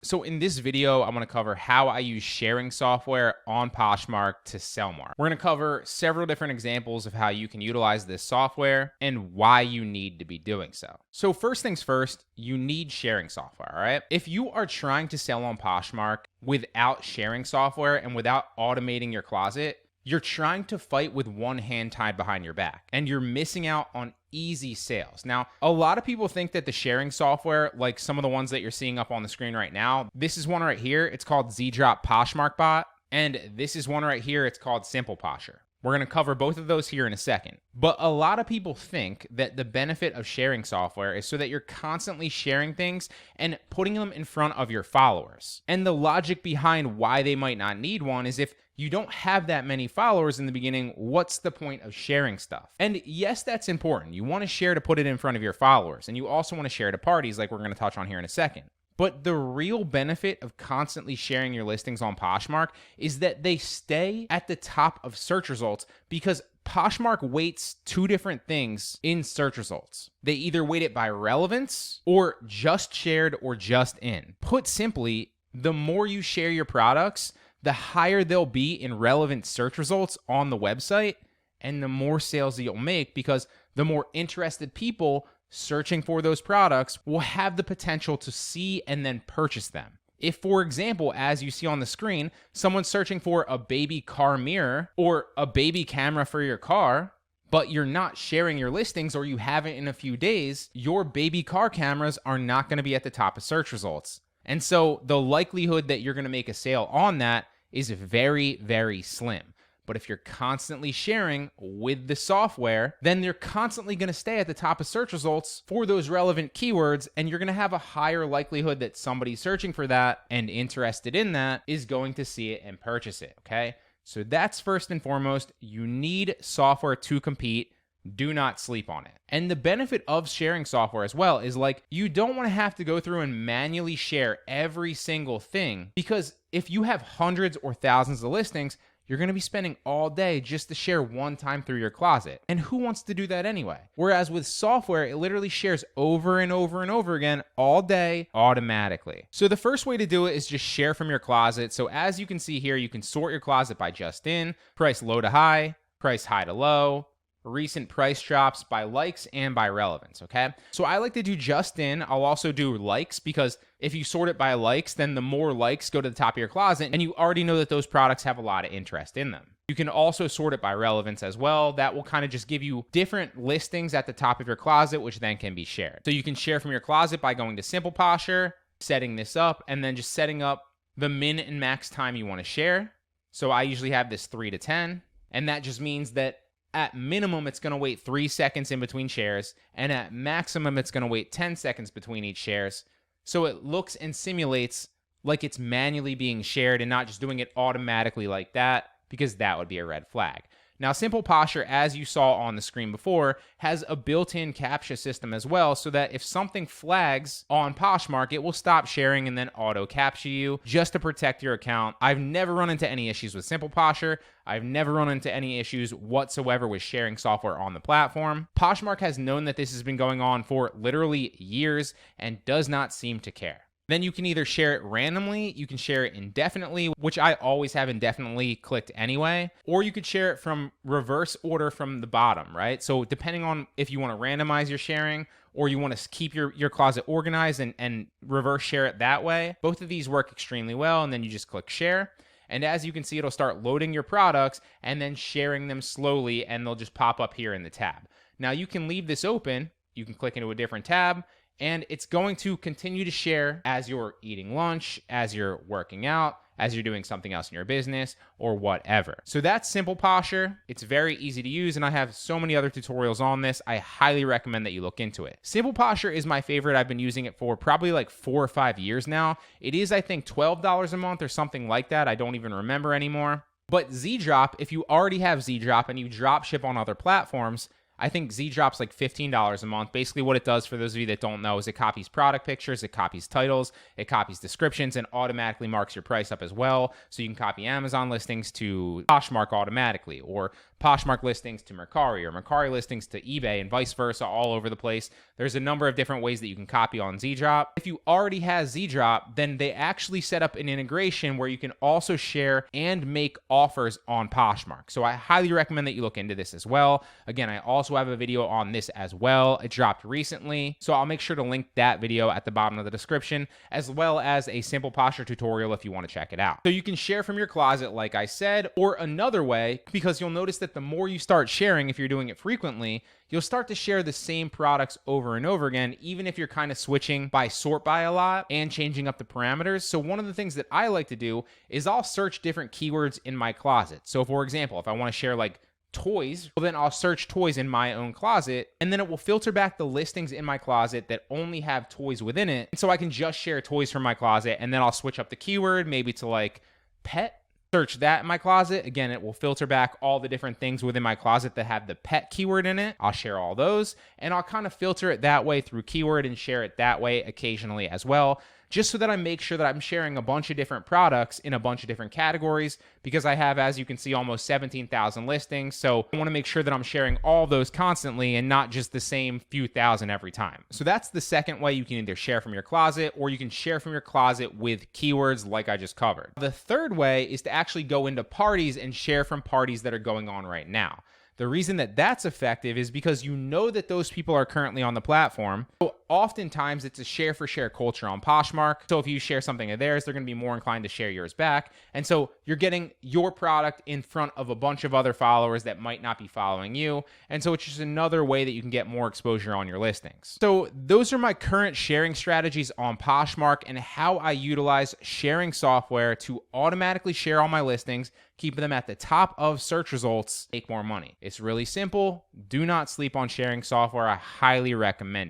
So in this video, I'm going to cover how I use sharing software on Poshmark to sell more. We're going to cover several different examples of how you can utilize this software and why you need to be doing so. So first things first, you need sharing software, all right? If you are trying to sell on Poshmark without sharing software and without automating your closet, you're trying to fight with one hand tied behind your back, and you're missing out on easy sales. Now, a lot of people think that the sharing software, like some of the ones that you're seeing up on the screen right now, this is one right here. It's called Z-Drop Poshmark Bot, and this is one right here. It's called Simple Posher. We're going to cover both of those here in a second. But a lot of people think that the benefit of sharing software is so that you're constantly sharing things and putting them in front of your followers. And the logic behind why they might not need one is if you don't have that many followers in the beginning, what's the point of sharing stuff? And yes, that's important. You want to share to put it in front of your followers. And you also want to share to parties like we're going to touch on here in a second. But the real benefit of constantly sharing your listings on Poshmark is that they stay at the top of search results because Poshmark weights two different things in search results. They either weight it by relevance or just shared or just in. Put simply, the more you share your products, the higher they'll be in relevant search results on the website and the more sales that you'll make because the more interested people searching for those products will have the potential to see and then purchase them. If, for example, as you see on the screen, someone's searching for a baby car mirror or a baby camera for your car, but you're not sharing your listings or you haven't in a few days, your baby car cameras are not going to be at the top of search results. And so the likelihood that you're going to make a sale on that is very, very slim. But if you're constantly sharing with the software, then you're constantly going to stay at the top of search results for those relevant keywords, and you're going to have a higher likelihood that somebody searching for that and interested in that is going to see it and purchase it, okay? So that's first and foremost. You need software to compete. Do not sleep on it. And the benefit of sharing software as well is like you don't want to have to go through and manually share every single thing because if you have hundreds or thousands of listings, you're going to be spending all day just to share one time through your closet. And who wants to do that anyway? Whereas with software, it literally shares over and over and over again all day automatically. So the first way to do it is just share from your closet. So as you can see here, you can sort your closet by just in, price low to high, price high to low, recent price drops by likes and by relevance, okay? So I like to do just in. I'll also do likes because if you sort it by likes, then the more likes go to the top of your closet and you already know that those products have a lot of interest in them. You can also sort it by relevance as well. That will kind of just give you different listings at the top of your closet, which then can be shared. So you can share from your closet by going to Simple Posher, setting this up, and then just setting up the min and max time you want to share. So I usually have this 3 to 10, and that just means that at minimum, it's going to wait 3 seconds in between shares, and at maximum, it's going to wait 10 seconds between each shares. So it looks and simulates like it's manually being shared and not just doing it automatically like that, because that would be a red flag. Now, Simple Posher, as you saw on the screen before, has a built-in CAPTCHA system as well, so that if something flags on Poshmark, it will stop sharing and then auto-CAPTCHA you just to protect your account. I've never run into any issues with Simple Posher. I've never run into any issues whatsoever with sharing software on the platform. Poshmark has known that this has been going on for literally years and does not seem to care. Then you can either share it randomly, you can share it indefinitely, which I always have indefinitely clicked anyway, or you could share it from reverse order from the bottom, right? So depending on if you want to randomize your sharing or you want to keep your closet organized and reverse share it that way, both of these work extremely well, and then you just click share. And as you can see, it'll start loading your products and then sharing them slowly, and they'll just pop up here in the tab. Now you can leave this open, you can click into a different tab, and it's going to continue to share as you're eating lunch, as you're working out, as you're doing something else in your business, or whatever. So that's Simple Posher. It's very easy to use, and I have so many other tutorials on this. I highly recommend that you look into it. Simple Posher is my favorite. I've been using it for probably like 4 or 5 years now. It is, I think, $12 a month or something like that. I don't even remember anymore. But Z-Drop, if you already have Z-Drop and you drop ship on other platforms, I think Z Drop's like $15 a month. Basically what it does, for those of you that don't know, is it copies product pictures, it copies titles, it copies descriptions, and automatically marks your price up as well. So you can copy Amazon listings to Poshmark automatically, or Poshmark listings to Mercari, or Mercari listings to eBay, and vice versa, all over the place. There's a number of different ways that you can copy on Z Drop. If you already have Z Drop, then they actually set up an integration where you can also share and make offers on Poshmark. So I highly recommend that you look into this as well. Again, I also have a video on this as well. It dropped recently, so I'll make sure to link that video at the bottom of the description, as well as a simple posture tutorial if you want to check it out. So you can share from your closet, like I said, or another way, because you'll notice that the more you start sharing, if you're doing it frequently, you'll start to share the same products over and over again, even if you're kind of switching by sort by a lot and changing up the parameters. So one of the things that I like to do is I'll search different keywords in my closet. So for example, if I want to share like toys, well then I'll search toys in my own closet, and then it will filter back the listings in my closet that only have toys within it. And so I can just share toys from my closet, and then I'll switch up the keyword maybe to like pet. Search that in my closet. Again, it will filter back all the different things within my closet that have the pet keyword in it. I'll share all those, and I'll kind of filter it that way through keyword and share it that way occasionally as well, just so that I make sure that I'm sharing a bunch of different products in a bunch of different categories, because I have, as you can see, almost 17,000 listings. So I want to make sure that I'm sharing all those constantly and not just the same few thousand every time. So that's the second way you can either share from your closet, or you can share from your closet with keywords like I just covered. The third way is to actually go into parties and share from parties that are going on right now. The reason that that's effective is because you know that those people are currently on the platform. So oftentimes it's a share for share culture on Poshmark. So if you share something of theirs, they're going to be more inclined to share yours back. And so you're getting your product in front of a bunch of other followers that might not be following you. And so it's just another way that you can get more exposure on your listings. So those are my current sharing strategies on Poshmark and how I utilize sharing software to automatically share all my listings, keep them at the top of search results, make more money. It's really simple. Do not sleep on sharing software. I highly recommend it.